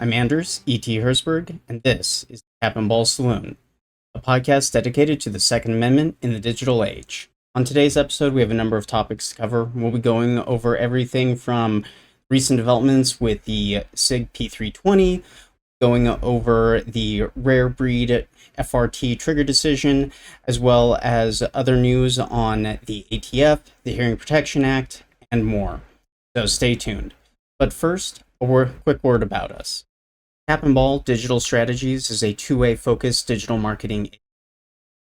I'm Anders, E.T. Herzberg, and this is Cap and Ball Saloon, a podcast dedicated to the Second Amendment in the digital age. On today's episode, we have a number of topics to cover. We'll be going over everything from recent developments with the SIG P320, going over the Rare Breed FRT trigger decision, as well as other news on the ATF, the Hearing Protection Act, and more. So stay tuned. But first, a quick word about us. Cap and Ball Digital Strategies is a two-way focused digital marketing agency.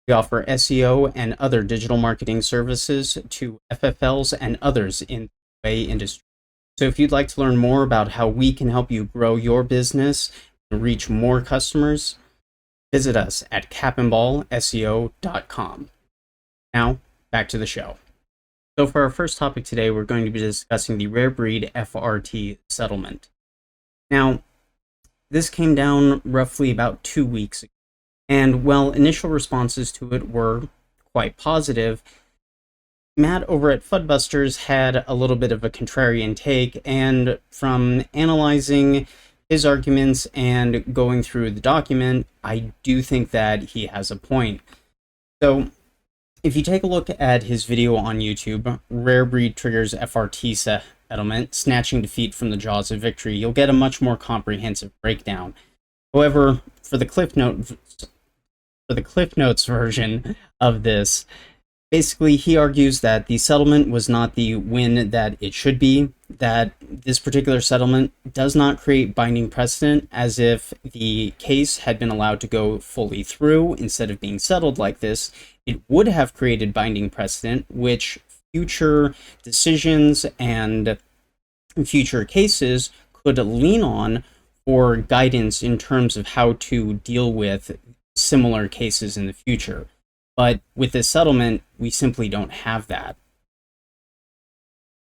We offer SEO and other digital marketing services to FFLs and others in the two-way industry. So if you'd like to learn more about how we can help you grow your business and reach more customers, visit us at capandballseo.com. Now, back to the show. So for our first topic today, we're going to be discussing the Rare Breed FRT settlement. Now, this came down roughly about 2 weeks ago, and while initial responses to it were quite positive, Matt over at Fudbusters had a little bit of a contrarian take, and from analyzing his arguments and going through the document, I do think that he has a point. So, if you take a look at his video on YouTube, Rare Breed Triggers FRT settlement, snatching defeat from the jaws of victory, you'll get a much more comprehensive breakdown. However, for the Cliff Notes version of this, basically he argues that the settlement was not the win that it should be, that this particular settlement does not create binding precedent, as if the case had been allowed to go fully through instead of being settled like this. It would have created binding precedent, which future decisions and future cases could lean on for guidance in terms of how to deal with similar cases in the future. But with this settlement, we simply don't have that.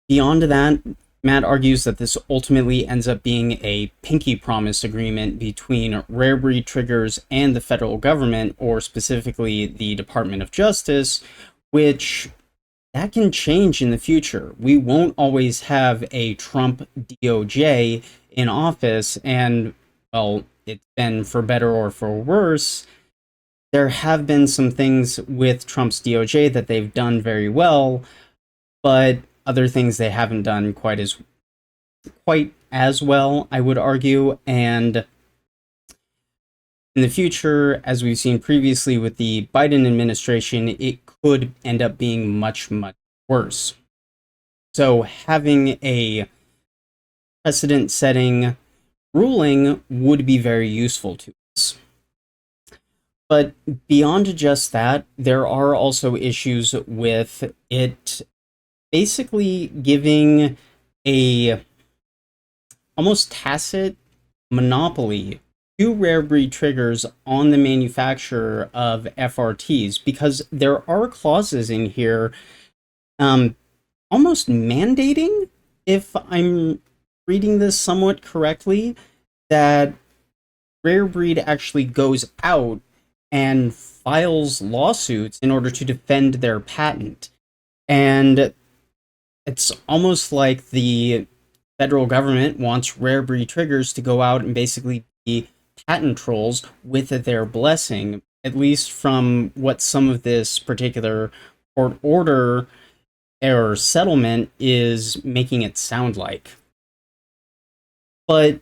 Beyond that, Matt argues that this ultimately ends up being a pinky promise agreement between Rare Breed Triggers and the federal government, or specifically the Department of Justice, which that can change in the future. We won't always have a Trump DOJ in office, and, well, it's been for better or for worse. There have been some things with Trump's DOJ that they've done very well, but other things they haven't done quite as well, I would argue. And in the future, as we've seen previously with the Biden administration, it could end up being much, much worse. So having a precedent-setting ruling would be very useful to us. But beyond just that, there are also issues with it basically giving a almost tacit monopoly to Rare Breed Triggers on the manufacture of FRTs, because there are clauses in here almost mandating, if I'm reading this somewhat correctly, that Rare Breed actually goes out and files lawsuits in order to defend their patent. And it's almost like the federal government wants Rare Breed Triggers to go out and basically be patent trolls with their blessing, at least from what some of this particular court order or settlement is making it sound like. But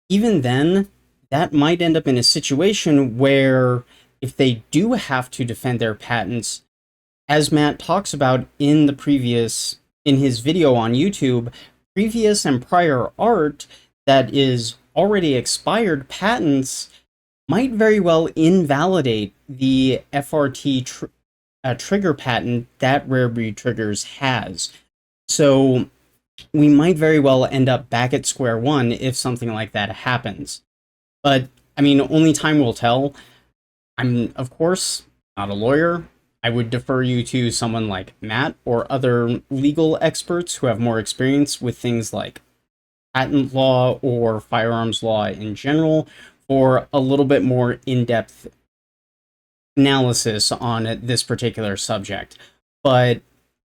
even then, that might end up in a situation where if they do have to defend their patents, as Matt talks about in his video on YouTube, previous and prior art that is already expired patents might very well invalidate the FRT trigger patent that Rare Breed Triggers has. So we might very well end up back at square one if something like that happens. But, I mean, only time will tell. I'm, of course, not a lawyer. I would defer you to someone like Matt or other legal experts who have more experience with things like patent law or firearms law in general for a little bit more in-depth analysis on this particular subject. But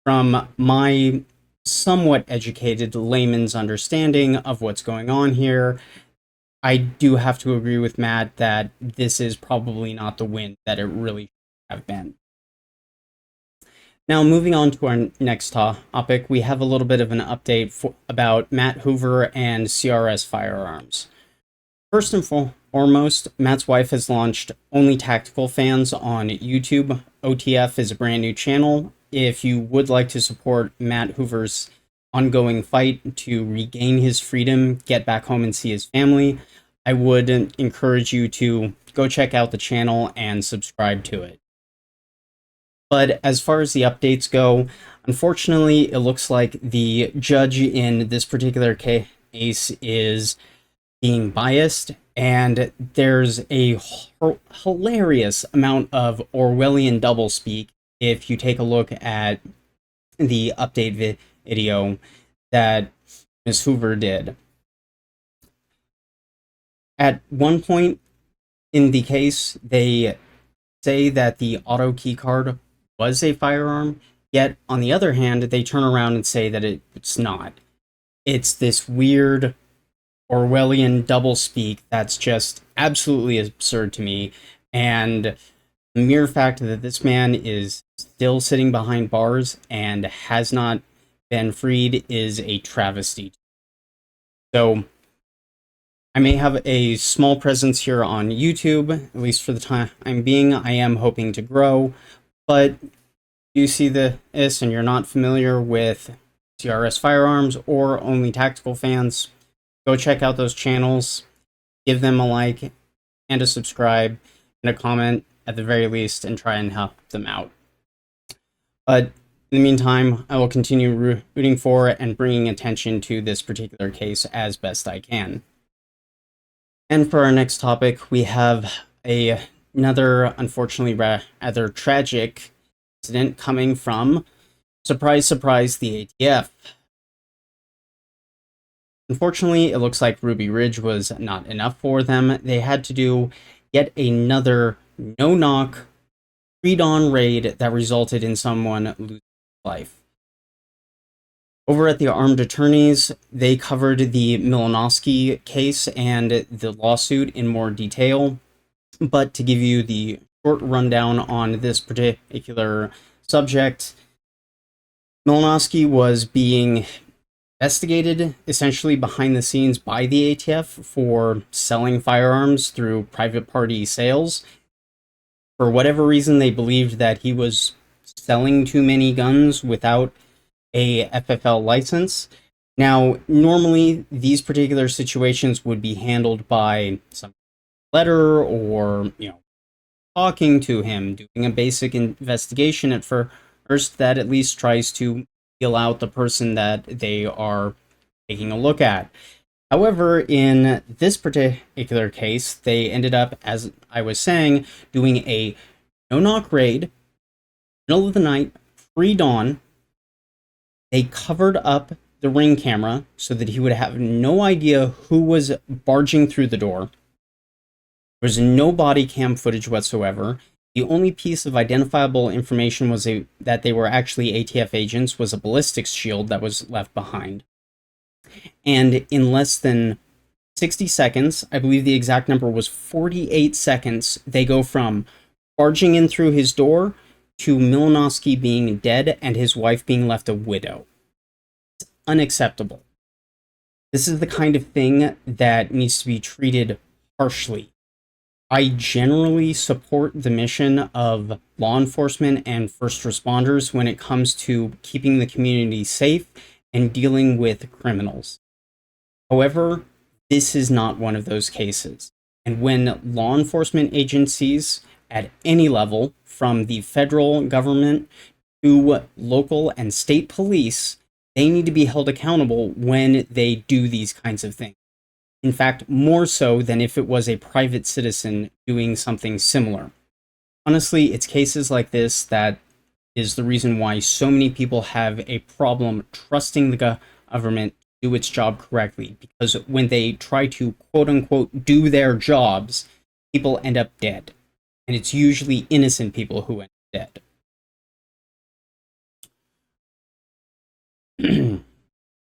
from my somewhat educated layman's understanding of what's going on here, I do have to agree with Matt that this is probably not the win that it really should have been. Now, moving on to our next topic, we have a little bit of an update about Matt Hoover and CRS Firearms. First and foremost, Matt's wife has launched Only Tactical Fans on YouTube. OTF is a brand new channel. If you would like to support Matt Hoover's ongoing fight to regain his freedom, get back home and see his family, I would encourage you to go check out the channel and subscribe to it. But as far as the updates go, unfortunately, it looks like the judge in this particular case is being biased, and there's a hilarious amount of Orwellian doublespeak if you take a look at the update video that Ms. Hoover did. At one point in the case, they say that the auto keycard was a firearm, yet on the other hand, they turn around and say that it's not. It's this weird Orwellian doublespeak that's just absolutely absurd to me, and the mere fact that this man is still sitting behind bars and has not been freed is a travesty. So, I may have a small presence here on YouTube, at least for the time being. I am hoping to grow, but you see this and you're not familiar with CRS Firearms or Only Tactical Fans, go check out those channels, give them a like and a subscribe and a comment at the very least, and try and help them out. But in the meantime, I will continue rooting for and bringing attention to this particular case as best I can. And for our next topic, we have another, unfortunately, rather tragic incident coming from, surprise, surprise, the ATF. Unfortunately, it looks like Ruby Ridge was not enough for them. They had to do yet another no-knock, pre-dawn raid that resulted in someone losing life. Over at the Armed Attorneys, they covered the Milanowski case and the lawsuit in more detail. But to give you the short rundown on this particular subject, Milanowski was being investigated essentially behind the scenes by the ATF for selling firearms through private party sales. For whatever reason, they believed that he was selling too many guns without a FFL license. Now, normally these particular situations would be handled by some letter or, talking to him, doing a basic investigation at first that at least tries to feel out the person that they are taking a look at. However, in this particular case, they ended up, as I was saying, doing a no-knock raid, middle of the night, pre-dawn. They covered up the Ring camera so that he would have no idea who was barging through the door. There was no body cam footage whatsoever. The only piece of identifiable information was that they were actually ATF agents was a ballistics shield that was left behind. And in less than 60 seconds, I believe the exact number was 48 seconds, they go from barging in through his door to Milanowski being dead and his wife being left a widow. It's unacceptable. This is the kind of thing that needs to be treated harshly. I generally support the mission of law enforcement and first responders when it comes to keeping the community safe and dealing with criminals. However, this is not one of those cases. And when law enforcement agencies at any level, from the federal government to local and state police, they need to be held accountable when they do these kinds of things. In fact, more so than if it was a private citizen doing something similar. Honestly, it's cases like this that is the reason why so many people have a problem trusting the government to do its job correctly, because when they try to quote-unquote do their jobs, people end up dead. And it's usually innocent people who end up dead.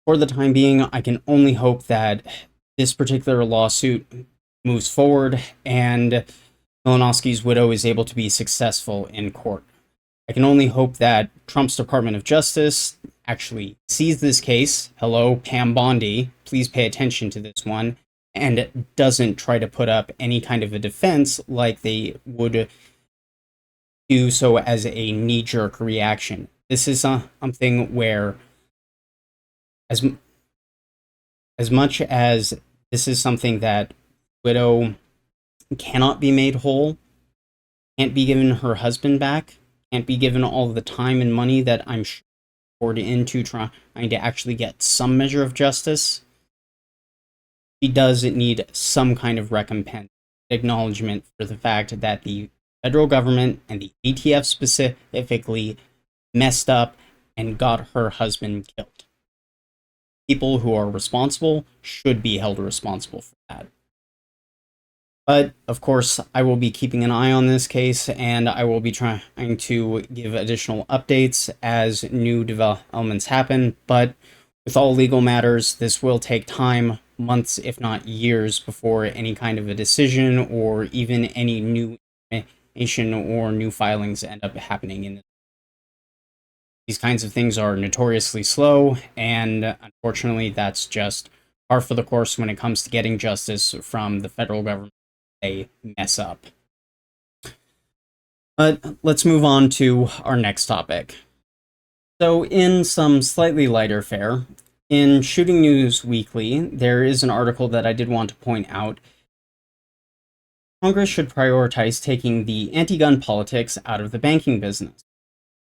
For the time being, I can only hope that this particular lawsuit moves forward, and Malinowski's widow is able to be successful in court. I can only hope that Trump's Department of Justice actually sees this case. Hello, Pam Bondi, please pay attention to this one, and doesn't try to put up any kind of a defense like they would do so as a knee-jerk reaction. This is something where, as much as this is something that widow cannot be made whole, can't be given her husband back, can't be given all the time and money that I'm sure poured into trying to actually get some measure of justice, she does need some kind of recompense, acknowledgement for the fact that the federal government and the ATF specifically messed up and got her husband killed. People who are responsible should be held responsible for that. But, of course, I will be keeping an eye on this case, and I will be trying to give additional updates as new developments happen. But with all legal matters, this will take time, months, if not years, before any kind of a decision or even any new information or new filings end up happening in this. These kinds of things are notoriously slow, and unfortunately, that's just par for the course when it comes to getting justice from the federal government. They mess up. But let's move on to our next topic. So, in some slightly lighter fare, in Shooting News Weekly, there is an article that I did want to point out. Congress should prioritize taking the anti-gun politics out of the banking business.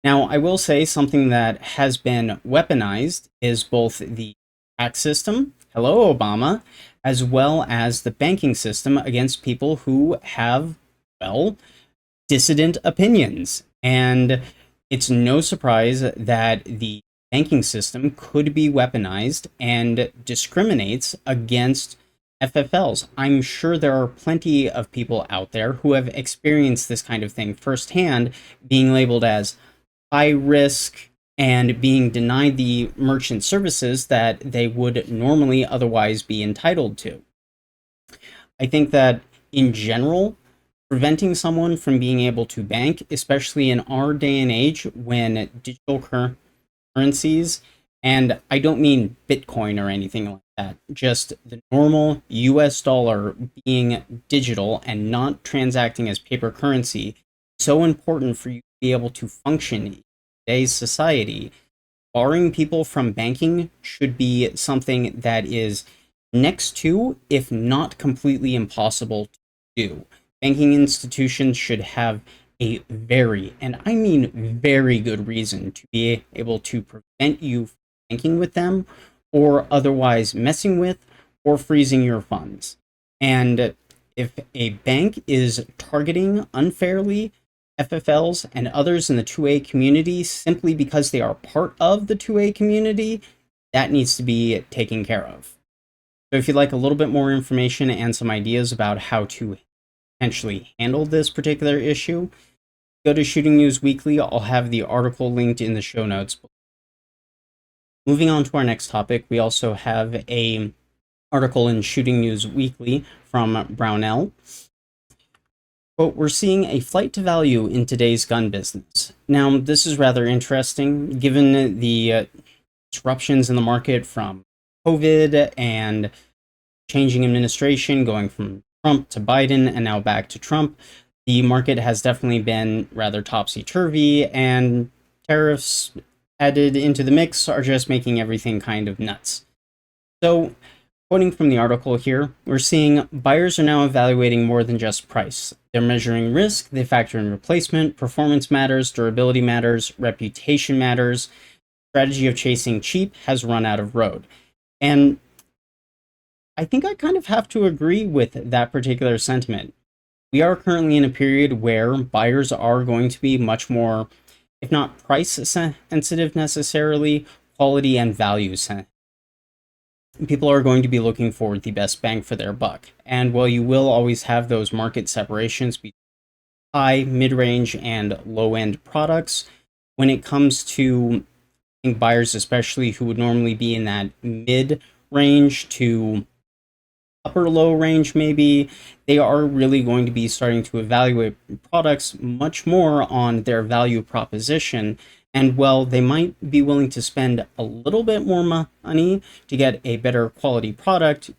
Now, I will say something that has been weaponized is both the tax system, hello Obama, as well as the banking system against people who have, well, dissident opinions. And it's no surprise that the banking system could be weaponized and discriminates against FFLs. I'm sure there are plenty of people out there who have experienced this kind of thing firsthand, being labeled as high risk and being denied the merchant services that they would normally otherwise be entitled to. I think that, in general, preventing someone from being able to bank, especially in our day and age when digital currencies, and I don't mean Bitcoin or anything like that, just the normal US dollar being digital and not transacting as paper currency, so important for you to be able to function in today's society. Barring people from banking should be something that is next to, if not completely impossible to do. Banking institutions should have a very, and I mean very good reason to be able to prevent you from banking with them or otherwise messing with or freezing your funds. And if a bank is targeting unfairly FFLs and others in the 2A community simply because they are part of the 2A community, that needs to be taken care of. So if you'd like a little bit more information and some ideas about how to potentially handle this particular issue, go to Shooting News Weekly. I'll have the article linked in the show notes. Moving on to our next topic, we also have an article in Shooting News Weekly from Brownell. Quote, we're seeing a flight to value in today's gun business. Now, this is rather interesting, given the disruptions in the market from COVID and changing administration, going from Trump to Biden and now back to Trump. The market has definitely been rather topsy-turvy, and tariffs added into the mix are just making everything kind of nuts. So, quoting from the article here, we're seeing buyers are now evaluating more than just price. They're measuring risk, they factor in replacement, performance matters, durability matters, reputation matters. Strategy of chasing cheap has run out of road. And I think I kind of have to agree with that particular sentiment. We are currently in a period where buyers are going to be much more, if not price sensitive necessarily, quality and value sensitive. People are going to be looking for the best bang for their buck. And while you will always have those market separations between high, mid-range, and low-end products, when it comes to buyers, especially who would normally be in that mid-range to upper low range maybe, they are really going to be starting to evaluate products much more on their value proposition. And while they might be willing to spend a little bit more money to get a better quality product,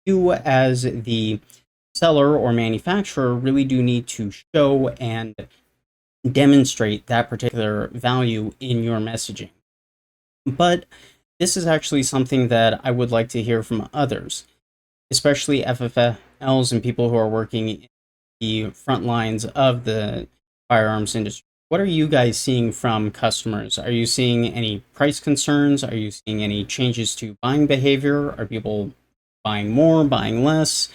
you as the seller or manufacturer really do need to show and demonstrate that particular value in your messaging. But this is actually something that I would like to hear from others, especially FFLs and people who are working in the front lines of the firearms industry. What are you guys seeing from customers? Are you seeing any price concerns? Are you seeing any changes to buying behavior? Are people buying more, buying less?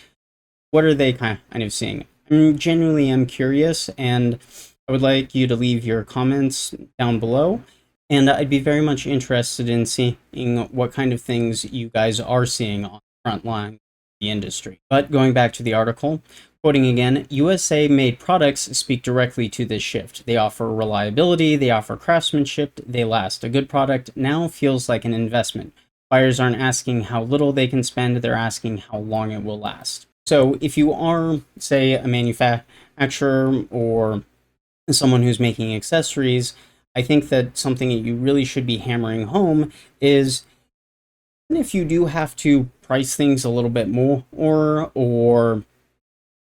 What are they kind of seeing? I genuinely am curious, and I would like you to leave your comments down below. And I'd be very much interested in seeing what kind of things you guys are seeing on the front line of the industry. But going back to the article, quoting again, USA-made products speak directly to this shift. They offer reliability, they offer craftsmanship, they last. A good product now feels like an investment. Buyers aren't asking how little they can spend, they're asking how long it will last. So if you are, say, a manufacturer or someone who's making accessories, I think that something that you really should be hammering home is, even if you do have to price things a little bit more, or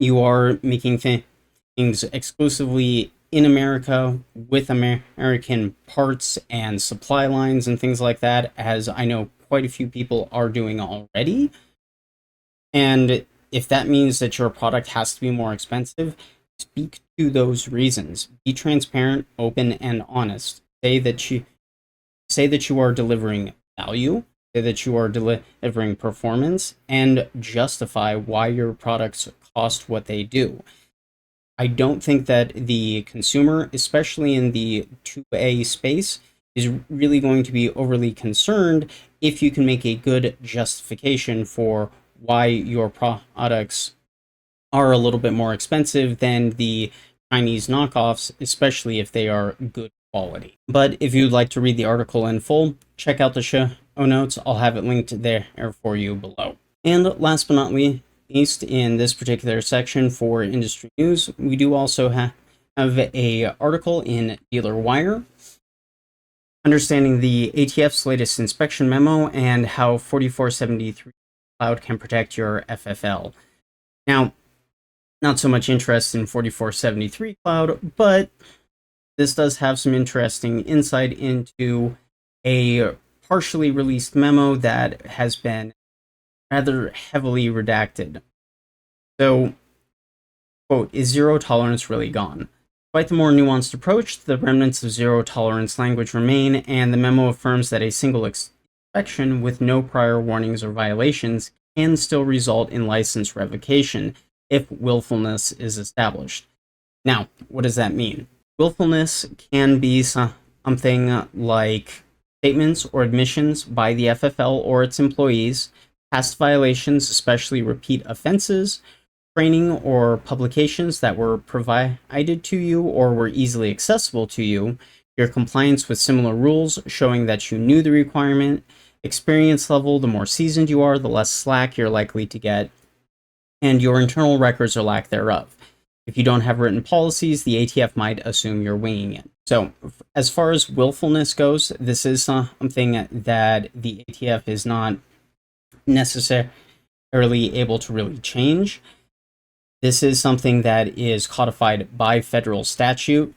you are making things exclusively in America with American parts and supply lines and things like that, as I know quite a few people are doing already. And if that means that your product has to be more expensive, speak to those reasons. Be transparent, open, and honest. Say that you are delivering value, say that you are delivering performance, and justify why your products cost what they do. I don't think that the consumer, especially in the 2A space, is really going to be overly concerned if you can make a good justification for why your products are a little bit more expensive than the Chinese knockoffs, especially if they are good quality. But if you'd like to read the article in full, check out the show notes. I'll have it linked there for you below. And last but not least, in this particular section for industry news, we do also have a article in Dealer Wire understanding the ATF's latest inspection memo and how 4473 Cloud can protect your FFL. Now, not so much interest in 4473 Cloud, but this does have some interesting insight into a partially released memo that has been rather heavily redacted. So, quote, is zero tolerance really gone? Despite the more nuanced approach, the remnants of zero tolerance language remain, and the memo affirms that a single inspection with no prior warnings or violations can still result in license revocation if willfulness is established. Now, what does that mean? Willfulness can be something like statements or admissions by the FFL or its employees, past violations, especially repeat offenses, training or publications that were provided to you or were easily accessible to you, your compliance with similar rules showing that you knew the requirement, experience level, the more seasoned you are, the less slack you're likely to get, and your internal records or lack thereof. If you don't have written policies, the ATF might assume you're winging it. So, as far as willfulness goes, this is something that the ATF is not necessarily able to really change. This is something that is codified by federal statute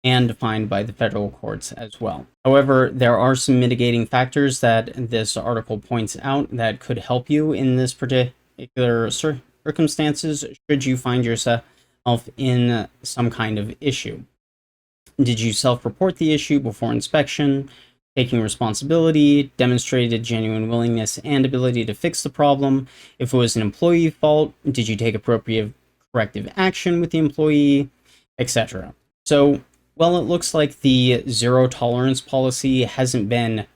and defined by the federal courts as well. However, there are some mitigating factors that this article points out that could help you in this particular circumstances should you find yourself in some kind of issue. Did you self-report the issue before inspection? Taking responsibility, demonstrated genuine willingness and ability to fix the problem. If it was an employee fault, did you take appropriate corrective action with the employee, etc. So, while it looks like the zero tolerance policy hasn't been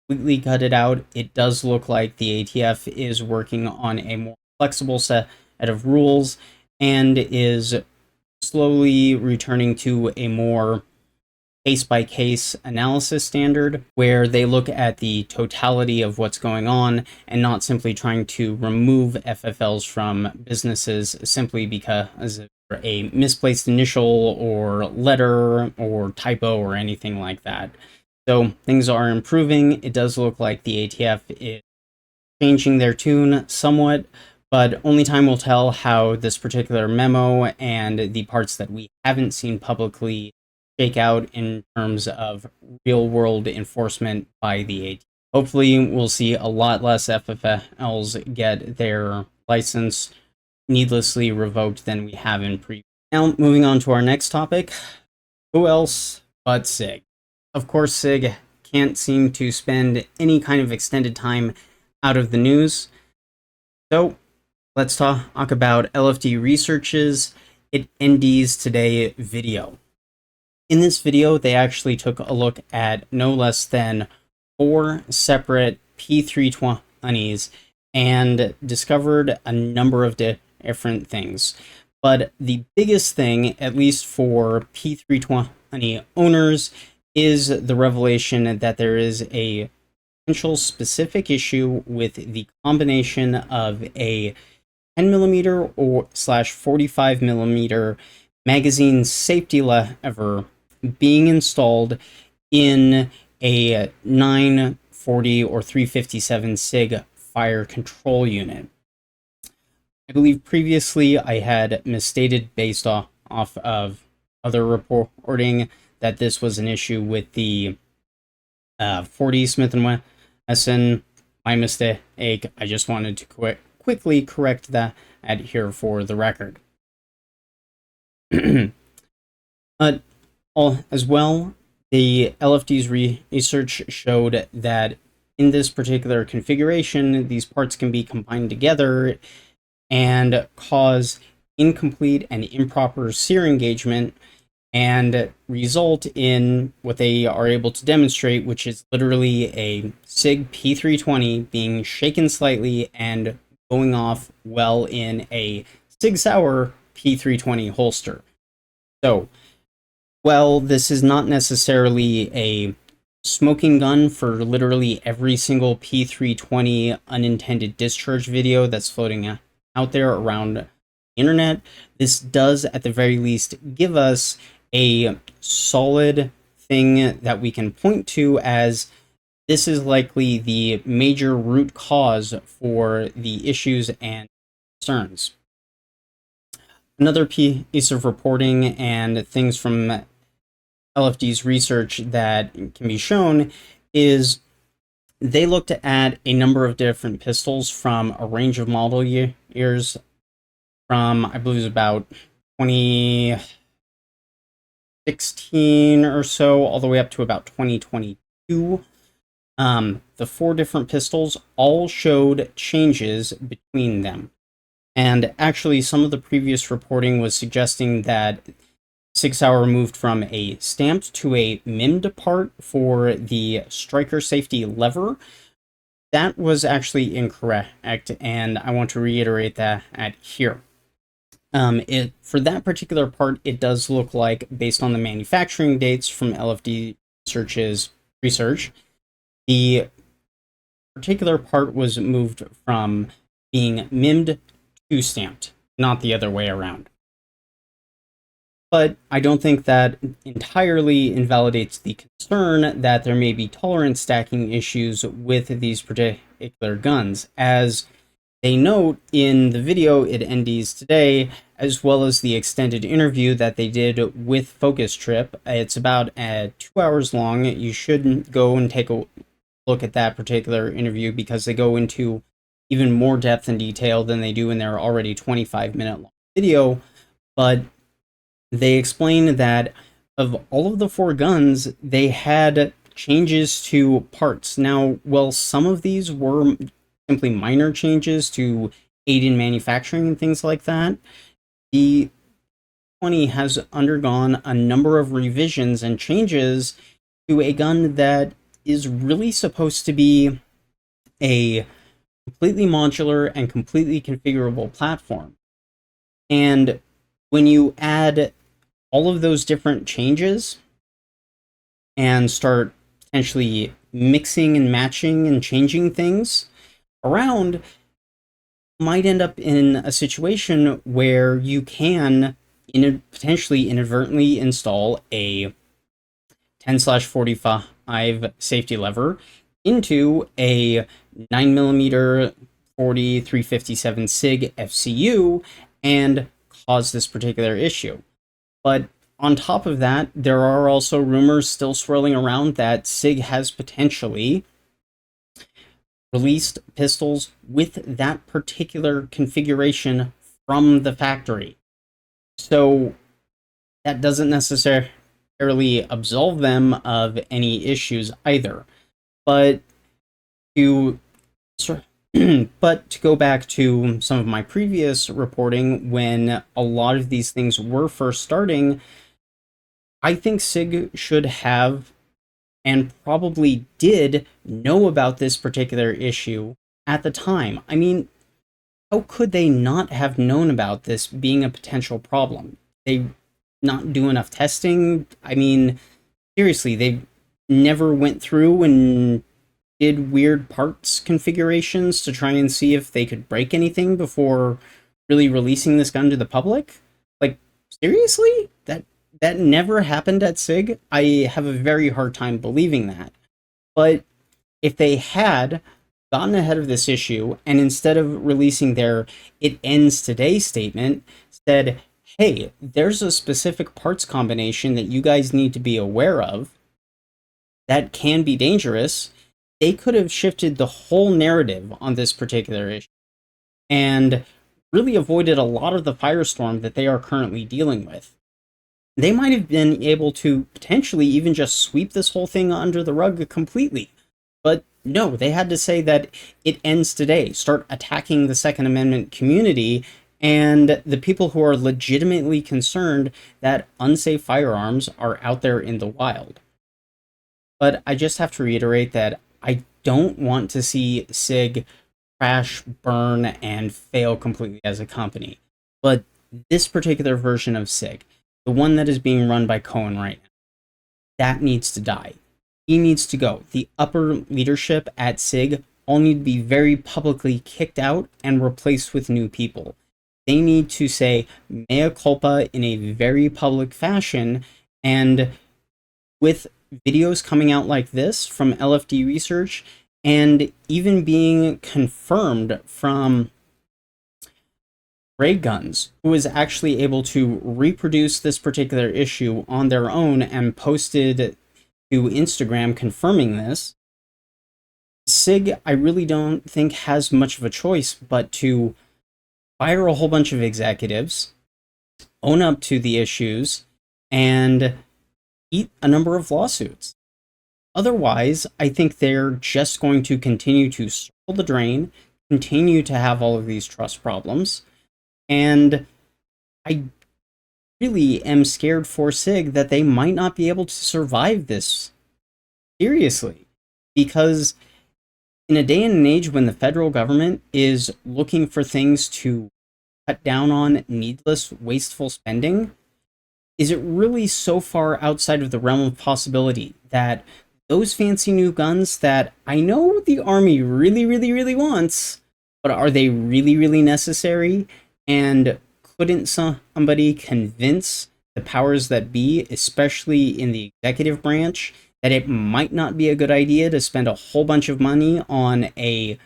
completely gutted out, it does look like the ATF is working on a more flexible set of rules and is slowly returning to a more case-by-case analysis standard, where they look at the totality of what's going on and not simply trying to remove FFLs from businesses simply because of a misplaced initial or letter or typo or anything like that. So things are improving. It does look like the ATF is changing their tune somewhat, but only time will tell how this particular memo and the parts that we haven't seen publicly shake out in terms of real-world enforcement by the ATF. Hopefully, we'll see a lot less FFLs get their license needlessly revoked than we have in previous. Now, moving on to our next topic. Who else but SIG? Of course, SIG can't seem to spend any kind of extended time out of the news. So, let's talk about LFD Research's It NDs Today video. In this video, they actually took a look at no less than 4 separate P320s and discovered a number of different things. But the biggest thing, at least for P320 owners, is the revelation that there is a potential specific issue with the combination of a 10mm or /45mm magazine safety lever being installed in a 940 or 357 SIG fire control unit. I believe previously I had misstated based off of other reporting that this was an issue with the 40 Smith & Wesson. My mistake. I just wanted to quickly correct that here for the record. But as well, the LFD's research showed that in this particular configuration, these parts can be combined together and cause incomplete and improper sear engagement and result in what they are able to demonstrate, which is literally a SIG P320 being shaken slightly and going off well in a SIG Sauer P320 holster. So, well, this is not necessarily a smoking gun for literally every single P320 unintended discharge video that's floating out there around the internet. This does, at the very least, give us a solid thing that we can point to as this is likely the major root cause for the issues and concerns. Another piece of reporting and things from LFD's research that can be shown is they looked at a number of different pistols from a range of model years from, I believe it was about 2016 or so, all the way up to about 2022. The 4 different pistols all showed changes between them. And actually, some of the previous reporting was suggesting that SIG Sauer moved from a stamped to a MIMD part for the striker safety lever. That was actually incorrect, and I want to reiterate that here. For that particular part, it does look like, based on the manufacturing dates from LFD research, the particular part was moved from being MIMD to stamped, not the other way around. But I don't think that entirely invalidates the concern that there may be tolerance stacking issues with these particular guns, as they note in the video It NDs Today, as well as the extended interview that they did with Focus Trip. It's about 2 hours long. You should go and take a look at that particular interview because they go into even more depth and detail than they do in their already 25-minute long video. But they explain that of all of the 4 guns, they had changes to parts. Now, well, some of these were simply minor changes to aid in manufacturing and things like that. The 20 has undergone a number of revisions and changes to a gun that is really supposed to be a completely modular and completely configurable platform. And when you add all of those different changes, and start potentially mixing and matching and changing things around, might end up in a situation where you can potentially inadvertently install a 10/45 safety lever into a 9mm 4357 SIG FCU and cause this particular issue. But on top of that, there are also rumors still swirling around that SIG has potentially released pistols with that particular configuration from the factory. So that doesn't necessarily absolve them of any issues either. But to but to go back to some of my previous reporting, when a lot of these things were first starting, I think SIG should have, and probably did, know about this particular issue at the time. I mean, how could they not have known about this being a potential problem? They not do enough testing? I mean, seriously, they never went through and did weird parts configurations to try and see if they could break anything before really releasing this gun to the public? Like, seriously? That never happened at SIG? I have a very hard time believing that. But if they had gotten ahead of this issue and instead of releasing their "it ends today" statement, said, hey, there's a specific parts combination that you guys need to be aware of that can be dangerous, they could have shifted the whole narrative on this particular issue and really avoided a lot of the firestorm that they are currently dealing with. They might have been able to potentially even just sweep this whole thing under the rug completely. But no, they had to say that it ends today, start attacking the Second Amendment community and the people who are legitimately concerned that unsafe firearms are out there in the wild. But I just have to reiterate that I don't want to see SIG crash, burn, and fail completely as a company. But this particular version of SIG, the one that is being run by Cohen right now, that needs to die. He needs to go. The upper leadership at SIG all need to be very publicly kicked out and replaced with new people. They need to say mea culpa in a very public fashion, and with videos coming out like this from LFD research and even being confirmed from Ray Guns, who was actually able to reproduce this particular issue on their own and posted to Instagram confirming this, SIG, I really don't think has much of a choice but to fire a whole bunch of executives, own up to the issues, and eat a number of lawsuits. Otherwise, I think they're just going to continue to circle the drain, continue to have all of these trust problems, and I really am scared for SIG that they might not be able to survive this seriously, because in a day and an age when the federal government is looking for things to cut down on needless, wasteful spending, is it really so far outside of the realm of possibility that those fancy new guns that I know the Army really, really, really wants, but are they really, really necessary? And couldn't somebody convince the powers that be, especially in the executive branch, that it might not be a good idea to spend a whole bunch of money on a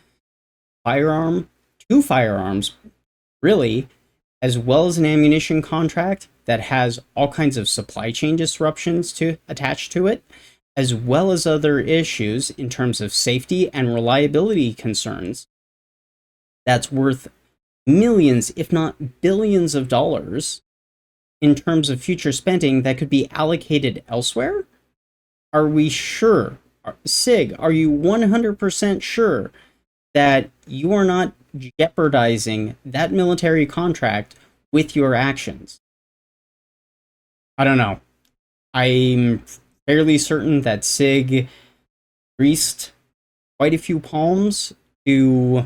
firearm, two firearms, really, as well as an ammunition contract that has all kinds of supply chain disruptions to attach to it, as well as other issues in terms of safety and reliability concerns, that's worth millions, if not billions of dollars in terms of future spending that could be allocated elsewhere? Are we sure? SIG, are you 100% sure that you are not jeopardizing that military contract with your actions? I don't know. I'm fairly certain that SIG greased quite a few palms to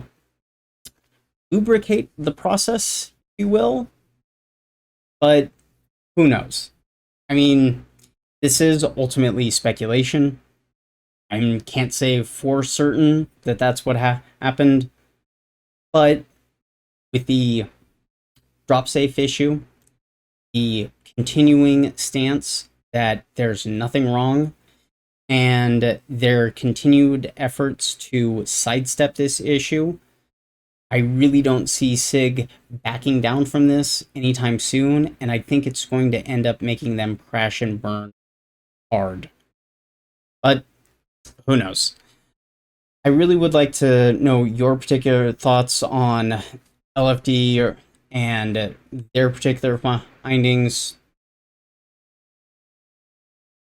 lubricate the process, if you will, but who knows? I mean, This is ultimately speculation. I can't say for certain that that's what happened, but with the drop safe issue, the continuing stance that there's nothing wrong, and their continued efforts to sidestep this issue, I really don't see SIG backing down from this anytime soon, and I think it's going to end up making them crash and burn hard. But who knows? I really would like to know your particular thoughts on LFD and their particular findings.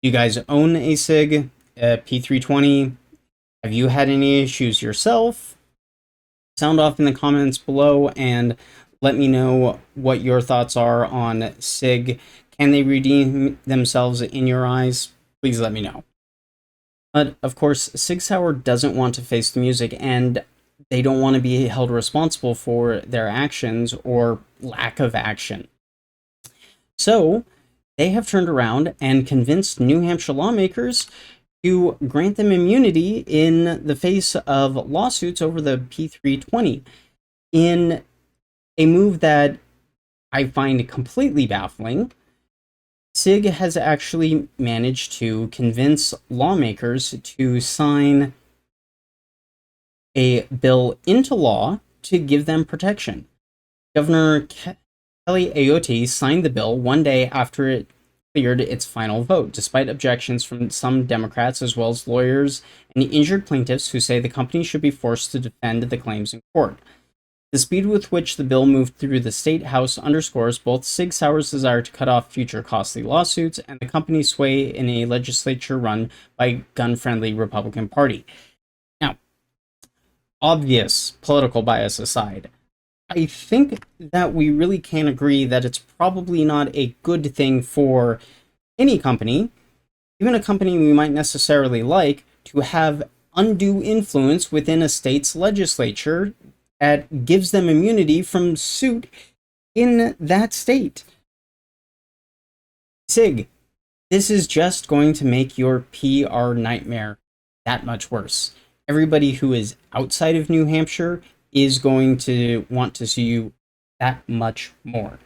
You guys own a SIG, a P320? Have you had any issues yourself? Sound off in the comments below and let me know what your thoughts are on SIG. Can they redeem themselves in your eyes? Please let me know. But of course, SIG Sauer doesn't want to face the music, and they don't want to be held responsible for their actions or lack of action. So they have turned around and convinced New Hampshire lawmakers to grant them immunity in the face of lawsuits over the P320, in a move that I find completely baffling. SIG has actually managed to convince lawmakers to sign a bill into law to give them protection. Governor Kelly Ayotte signed the bill one day after it cleared its final vote, despite objections from some Democrats as well as lawyers and injured plaintiffs who say the company should be forced to defend the claims in court. The speed with which the bill moved through the state house underscores both SIG Sauer's desire to cut off future costly lawsuits and the company's sway in a legislature run by gun-friendly Republican Party. Now, obvious political bias aside, I think that we really can agree that it's probably not a good thing for any company, even a company we might necessarily like, to have undue influence within a state's legislature that gives them immunity from suit in that state. SIG, this is just going to make your PR nightmare that much worse. Everybody who is outside of New Hampshire is going to want to see you that much more.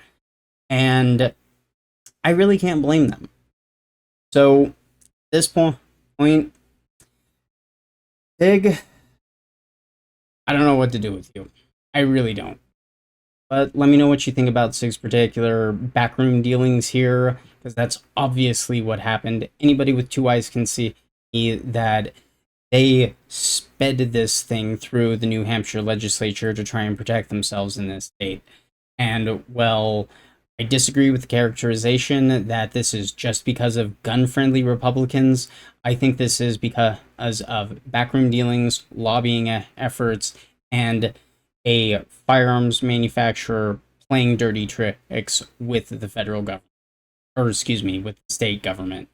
And I really can't blame them. So, at this point, SIG, I don't know what to do with you. I really don't. But let me know what you think about SIG's particular backroom dealings here, because that's obviously what happened. Anybody with two eyes can see that they sped this thing through the New Hampshire legislature to try and protect themselves in this state. And, well, I disagree with the characterization that this is just because of gun-friendly Republicans. I think this is because of backroom dealings, lobbying efforts, and a firearms manufacturer playing dirty tricks with the federal government. Or, excuse me, with the state government.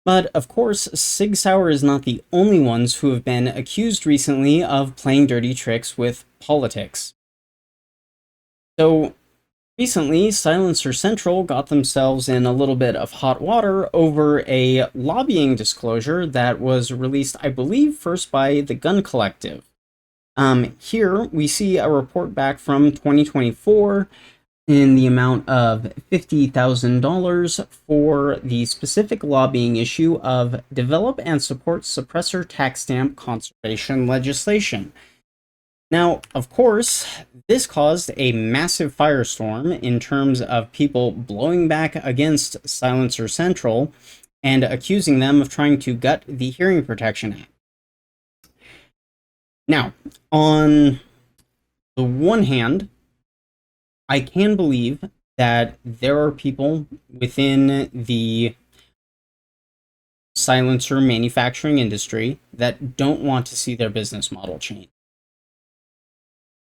But, of course, SIG Sauer is not the only ones who have been accused recently of playing dirty tricks with politics. So, recently, Silencer Central got themselves in a little bit of hot water over a lobbying disclosure that was released, I believe, first by the Gun Collective. Here, we see a report back from 2024 in the amount of $50,000 for the specific lobbying issue of develop and support suppressor tax stamp conservation legislation. Now, of course, this caused a massive firestorm in terms of people blowing back against Silencer Central and accusing them of trying to gut the Hearing Protection Act. Now, on the one hand, I can believe that there are people within the silencer manufacturing industry that don't want to see their business model change.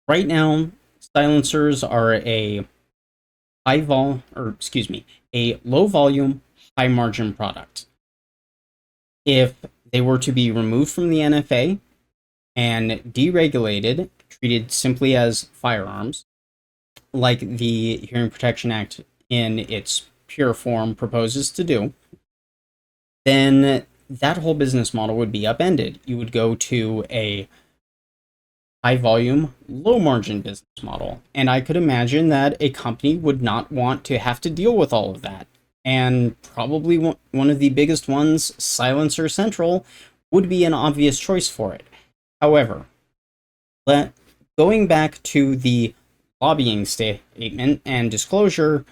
Right now, silencers are a low volume, high margin product. If they were to be removed from the NFA and deregulated, treated simply as firearms, like the Hearing Protection Act in its pure form proposes to do, then that whole business model would be upended. You would go to a high volume, low margin business model. And I could imagine that a company would not want to have to deal with all of that. And probably one of the biggest ones, Silencer Central, would be an obvious choice for it. However, going back to the lobbying statement and disclosure,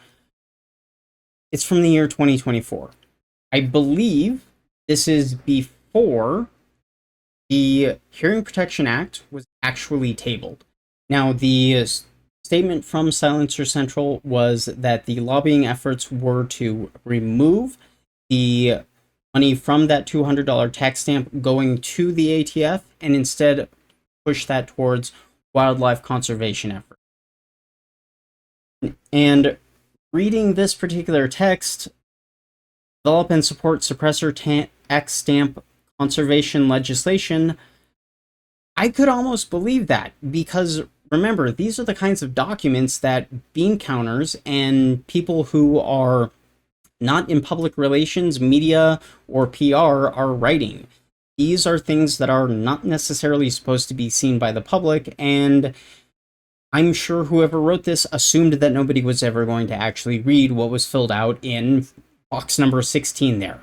it's from the year 2024. I believe this is before the Hearing Protection Act was actually tabled. Now, the statement from Silencer Central was that the lobbying efforts were to remove the money from that $200 tax stamp going to the ATF and instead push that towards wildlife conservation efforts. And reading this particular text, develop and support suppressor tax stamp conservation legislation, I could almost believe that, because remember, these are the kinds of documents that bean counters and people who are not in public relations, media, or PR are writing. These are things that are not necessarily supposed to be seen by the public, and I'm sure whoever wrote this assumed that nobody was ever going to actually read what was filled out in box number 16 there.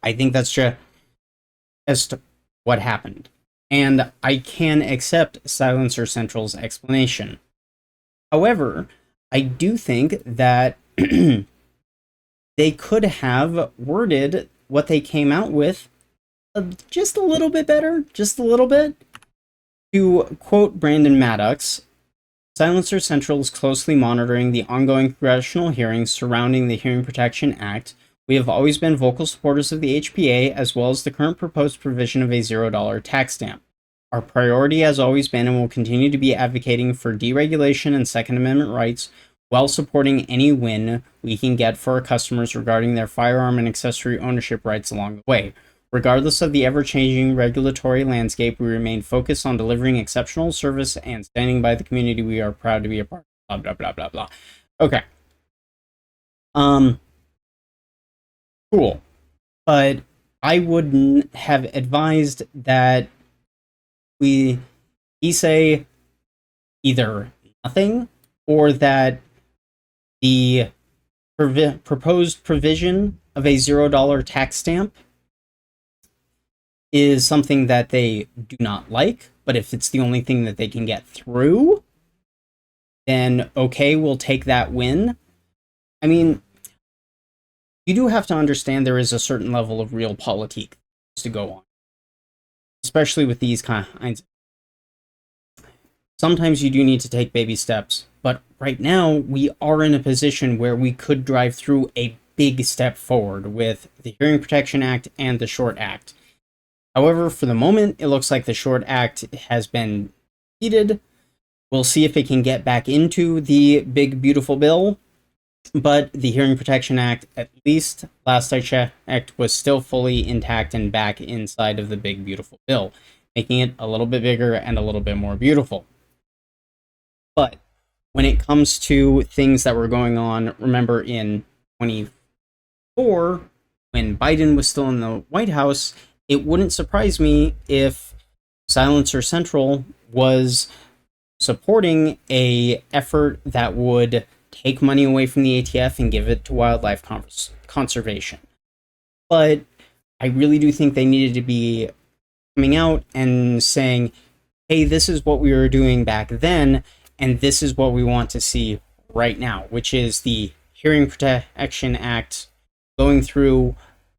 I think that's just what happened. And I can accept Silencer Central's explanation. However, I do think that they could have worded what they came out with just a little bit better, just a little bit. To quote Brandon Maddox, Silencer Central is closely monitoring the ongoing congressional hearings surrounding the Hearing Protection Act. We have always been vocal supporters of the HPA, as well as the current proposed provision of a $0 tax stamp. Our priority has always been and will continue to be advocating for deregulation and Second Amendment rights, while supporting any win we can get for our customers regarding their firearm and accessory ownership rights along the way. Regardless of the ever-changing regulatory landscape, we remain focused on delivering exceptional service and standing by the community we are proud to be a part of. Blah, blah, blah, blah, blah. Okay. Cool. But I wouldn't have advised that we say either nothing or that the proposed provision of a $0 tax stamp is something that they do not like, but if it's the only thing that they can get through, then okay, we'll take that win. I mean, you do have to understand there is a certain level of realpolitik to go on, especially with these kinds. Sometimes you do need to take baby steps, but right now we are in a position where we could drive through a big step forward with the Hearing Protection Act and the Short Act. However, for the moment, it looks like the Short Act has been defeated. We'll see if it can get back into the big, beautiful bill. But the Hearing Protection Act, at least last I checked, was still fully intact and back inside of the big, beautiful bill, making it a little bit bigger and a little bit more beautiful. But when it comes to things that were going on, remember in 2024, when Biden was still in the White House, it wouldn't surprise me if Silencer Central was supporting a effort that would take money away from the ATF and give it to wildlife conservation. But I really do think they needed to be coming out and saying, hey, this is what we were doing back then, and this is what we want to see right now, which is the Hearing Protection Act going through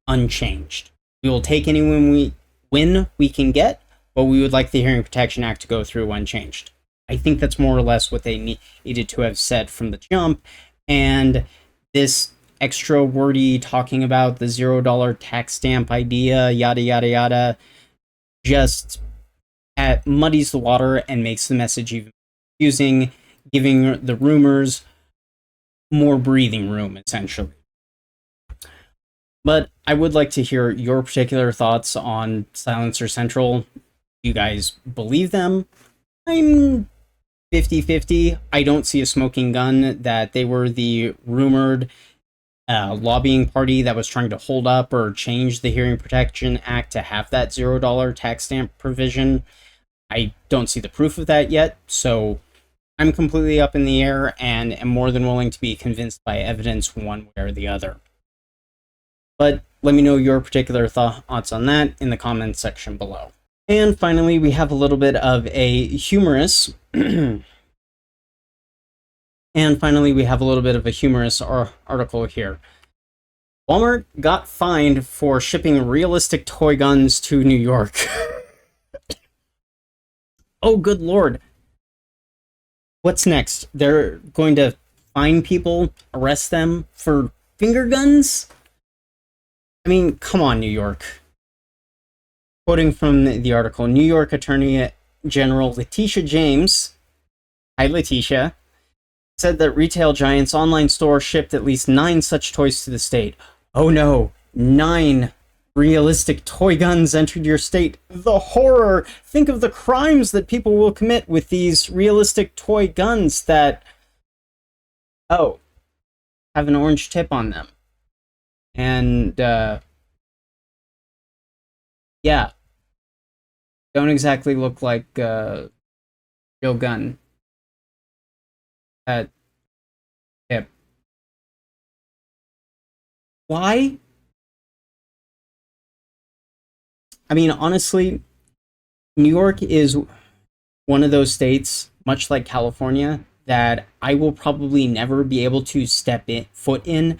unchanged. We will take any win we can get, but we would like the Hearing Protection Act to go through unchanged. I think that's more or less what they needed to have said from the jump, and this extra wordy talking about the $0 tax stamp idea, yada, yada, yada, just muddies the water and makes the message even confusing, giving the rumors more breathing room, essentially. But I would like to hear your particular thoughts on Silencer Central. Do you guys believe them? I'm 50-50. I don't see a smoking gun that they were the rumored lobbying party that was trying to hold up or change the Hearing Protection Act to have that $0 tax stamp provision. I don't see the proof of that yet, so I'm completely up in the air and am more than willing to be convinced by evidence one way or the other. But let me know your particular thoughts on that in the comments section below. And finally, we have a little bit of a humorous article here. Walmart got fined for shipping realistic toy guns to New York. Oh, good lord. What's next? They're going to fine people, arrest them for finger guns? I mean, come on, New York. Quoting from the article, New York Attorney General Letitia James, hi Letitia, said that retail giant's online store shipped at least 9 such toys to the state. Oh no, 9 realistic toy guns entered your state. The horror! Think of the crimes that people will commit with these realistic toy guns that, have an orange tip on them. And, yeah. Don't exactly look like a real gun. That tip. Why? I mean, honestly, New York is one of those states, much like California, that I will probably never be able to step foot in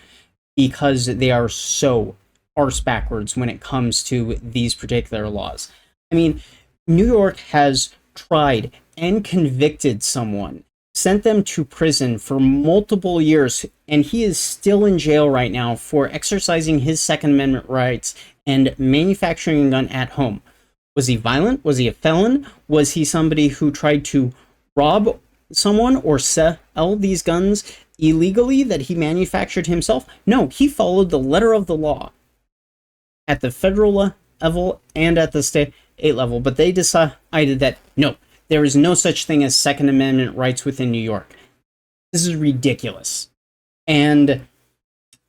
because they are so arse backwards when it comes to these particular laws. I mean, New York has tried and convicted someone, sent them to prison for multiple years, and he is still in jail right now for exercising his Second Amendment rights and manufacturing a gun at home. Was he violent? Was he a felon? Was he somebody who tried to rob someone or sell these guns illegally that he manufactured himself? No, he followed the letter of the law at the federal level and at the state level, but they decided that no, there is no such thing as Second Amendment rights within New York. This is ridiculous. And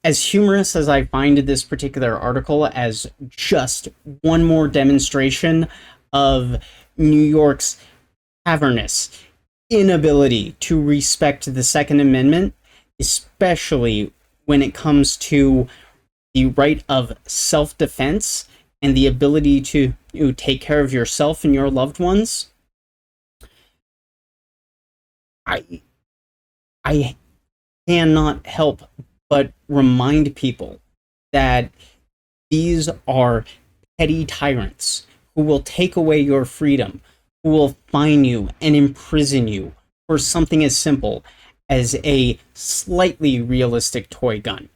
as humorous as I find this particular article as just one more demonstration of New York's cavernous inability to respect the Second Amendment, especially when it comes to the right of self-defense and the ability to take care of yourself and your loved ones, I cannot help but remind people that these are petty tyrants who will take away your freedom, who will fine you and imprison you for something as simple as a slightly realistic toy gun.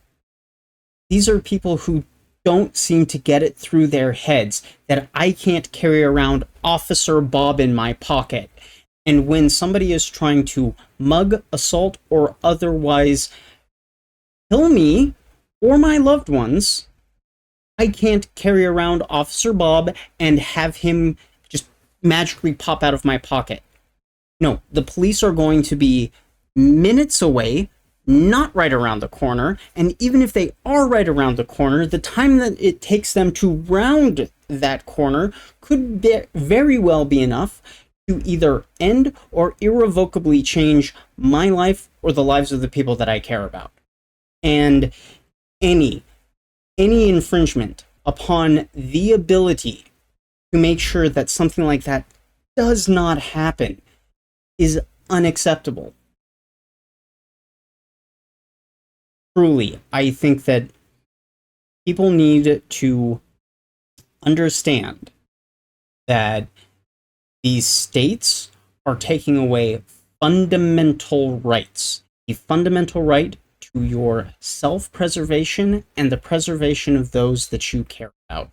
These are people who don't seem to get it through their heads that I can't carry around Officer Bob in my pocket. And when somebody is trying to mug, assault, or otherwise kill me or my loved ones, I can't carry around Officer Bob and have him just magically pop out of my pocket. No, the police are going to be minutes away, not right around the corner, and even if they are right around the corner, the time that it takes them to round that corner could very well be enough to either end or irrevocably change my life or the lives of the people that I care about. And any infringement upon the ability to make sure that something like that does not happen is unacceptable. Truly, I think that people need to understand that these states are taking away fundamental rights. A fundamental right to your self-preservation and the preservation of those that you care about.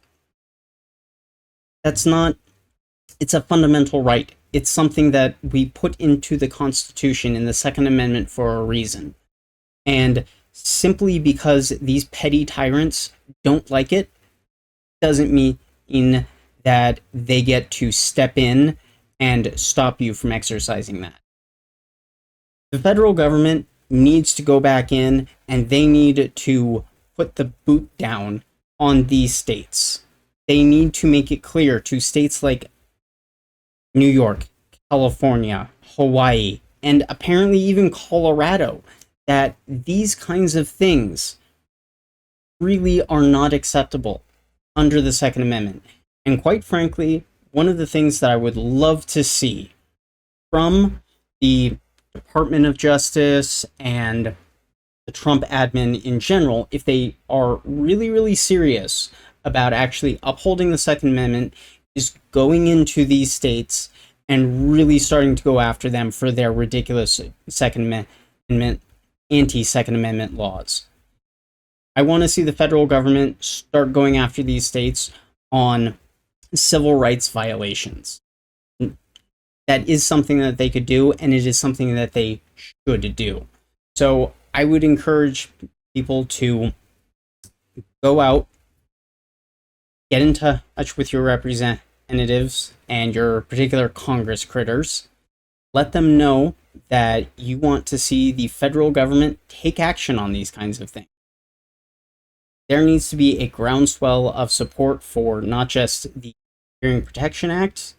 It's a fundamental right. It's something that we put into the Constitution in the Second Amendment for a reason. And simply because these petty tyrants don't like it, doesn't mean that they get to step in and stop you from exercising that. The federal government needs to go back in, and they need to put the boot down on these states. They need to make it clear to states like New York, California, Hawaii, and apparently even Colorado that these kinds of things really are not acceptable under the Second Amendment. And quite frankly, one of the things that I would love to see from the Department of Justice and the Trump admin in general, if they are really, really serious about actually upholding the Second Amendment, is going into these states and really starting to go after them for their ridiculous Second Amendment, anti-Second Amendment laws. I want to see the federal government start going after these states on civil rights violations. That is something that they could do, and it is something that they should do. So I would encourage people to go out, get in touch with your representatives and your particular Congress critters. Let them know that you want to see the federal government take action on these kinds of things. There needs to be a groundswell of support for not just the Hearing Protection Act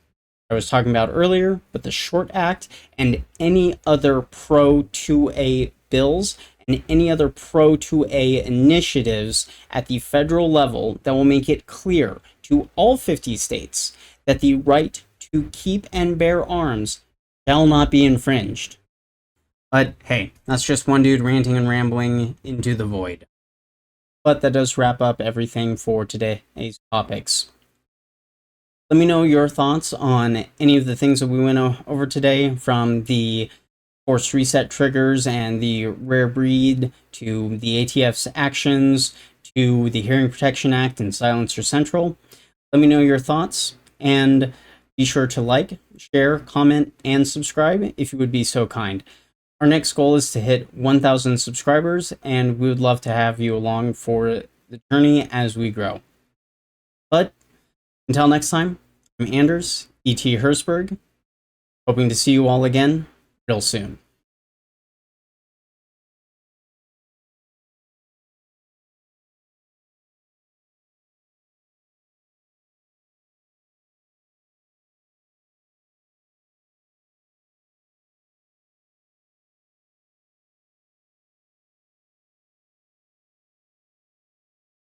I was talking about earlier, but the Short Act and any other pro-2A bills and any other pro-2A initiatives at the federal level that will make it clear to all 50 states that the right to keep and bear arms shall not be infringed. But hey, that's just one dude ranting and rambling into the void. But that does wrap up everything for today's topics. Let me know your thoughts on any of the things that we went over today, from the forced reset triggers and the Rare Breed, to the ATF's actions, to the Hearing Protection Act and Silencer Central. Let me know your thoughts, and be sure to like, share, comment, and subscribe if you would be so kind. Our next goal is to hit 1,000 subscribers, and we would love to have you along for the journey as we grow. But until next time, I'm Anders, E.T. Herzberg, hoping to see you all again real soon.